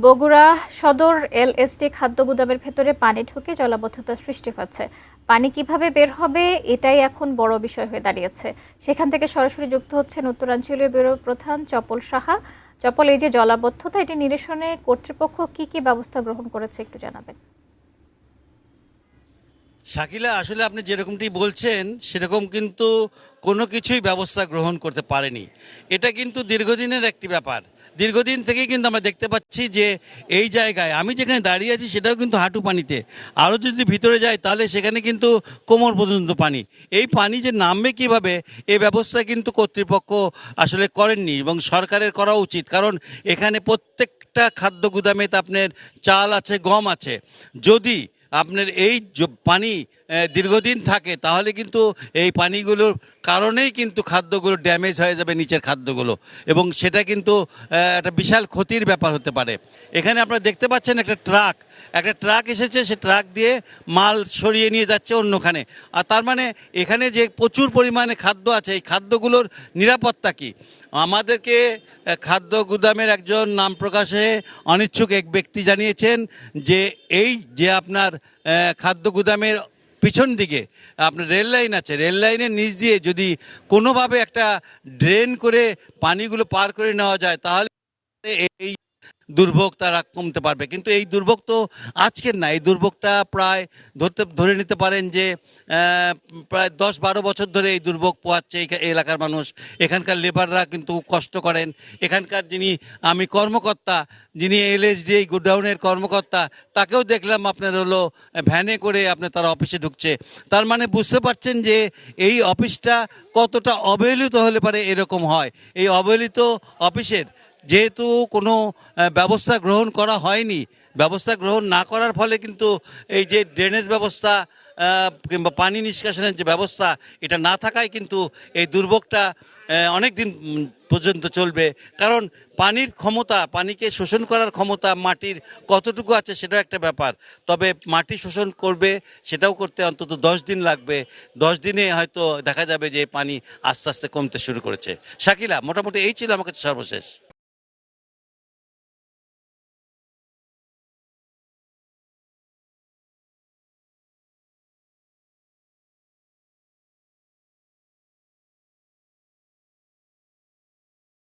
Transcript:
বগুড়া সদর এলএসটি খাদ্য গুদামের ভেতরে পানি ঢুকে জলাবদ্ধতা সৃষ্টি হচ্ছে। পানি কিভাবে বের হবে এটাই এখন বড় বিষয় হয়ে দাঁড়িয়েছে। সেখান থেকে সরাসরি যুক্ত হচ্ছেন উত্তরাঞ্চলীয় ব্যুরো প্রধান চপল সাহা। চপল, এই যে জলাবদ্ধতা, এটি নিরসনে কর্তৃপক্ষ কি ব্যবস্থা গ্রহণ করেছে একটু জানাবেন। শাকিলা, আসলে আপনি যেরকমটি বলছেন সেরকম কিন্তু কোনো কিছুই ব্যবস্থা গ্রহণ করতে পারেনি। এটা কিন্তু দীর্ঘদিনের একটি ব্যাপার। দীর্ঘদিন থেকেই কিন্তু আমরা দেখতে পাচ্ছি যে এই জায়গায় আমি যেখানে দাঁড়িয়ে আছি সেটাও কিন্তু হাঁটু পানিতে, আরও যদি ভিতরে যায় তাহলে সেখানে কিন্তু কোমর পর্যন্ত পানি। এই পানি যে নামবে কীভাবে, এই ব্যবস্থা কিন্তু কর্তৃপক্ষ আসলে করেননি এবং সরকারের করা উচিত। কারণ এখানে প্রত্যেকটা খাদ্য গুদামে তো আপনার চাল আছে, গম আছে। যদি আপনার এই পানি দীর্ঘদিন থাকে তাহলে কিন্তু এই পানিগুলোর কারণেই কিন্তু খাদ্যগুলো ড্যামেজ হয়ে যাবে, নিচের খাদ্যগুলো, এবং সেটা কিন্তু একটা বিশাল ক্ষতির ব্যাপার হতে পারে। এখানে আপনারা দেখতে পাচ্ছেন একটা ট্রাক এসেছে, সে ট্রাক দিয়ে মাল সরিয়ে নিয়ে যাচ্ছে অন্যখানে। আর তার মানে এখানে যে প্রচুর পরিমাণে খাদ্য আছে, এই খাদ্যগুলোর নিরাপত্তা কী? আমাদেরকে খাদ্য গুদামের একজন নাম প্রকাশে অনিচ্ছুক এক ব্যক্তি জানিয়েছেন যে এই যে আপনার খাদ্য গুদামের পিছন দিকে আপনার রেল লাইন আছে, রেল লাইনের নিচ দিয়ে যদি কোনোভাবে একটা ড্রেন করে পানিগুলো পার করে নেওয়া যায় তাহলে এই দুর্ভোগ তারা কমতে পারবে। কিন্তু এই দুর্ভোগ তো আজকের না, এই দুর্ভোগটা প্রায় ধরে নিতে পারেন যে প্রায় 10-12 বছর ধরে এই দুর্ভোগ পোহাচ্ছে এই এলাকার মানুষ। এখানকার লেবাররা কিন্তু কষ্ট করেন। এখানকার আমি কর্মকর্তা, যিনি এলএসডি এই গোডাউনের কর্মকর্তা, তাকেও দেখলাম আপনার হলো ভ্যানে করে তারা অফিসে ঢুকছে। তার মানে বুঝতে পারছেন যে এই অফিসটা কতটা অবহেলিত হলে পারে এরকম হয়। এই অবহেলিত অফিসের যেহেতু কোনো ব্যবস্থা গ্রহণ করা হয়নি, ব্যবস্থা গ্রহণ না করার ফলে কিন্তু এই যে ড্রেনেজ ব্যবস্থা কিংবা পানি নিষ্কাশনের যে ব্যবস্থা, এটা না থাকায় কিন্তু এই দুর্ভোগটা অনেক দিন পর্যন্ত চলবে। কারণ পানির ক্ষমতা, পানিকে শোষণ করার ক্ষমতা মাটির কতটুকু আছে সেটাও একটা ব্যাপার। তবে মাটি শোষণ করবে, সেটাও করতে অন্তত 10 দিন লাগবে। 10 দিনে হয়তো দেখা যাবে যে পানি আস্তে আস্তে কমতে শুরু করেছে। শাকিলা, মোটামুটি এই ছিল আমার কাছে সর্বশেষ।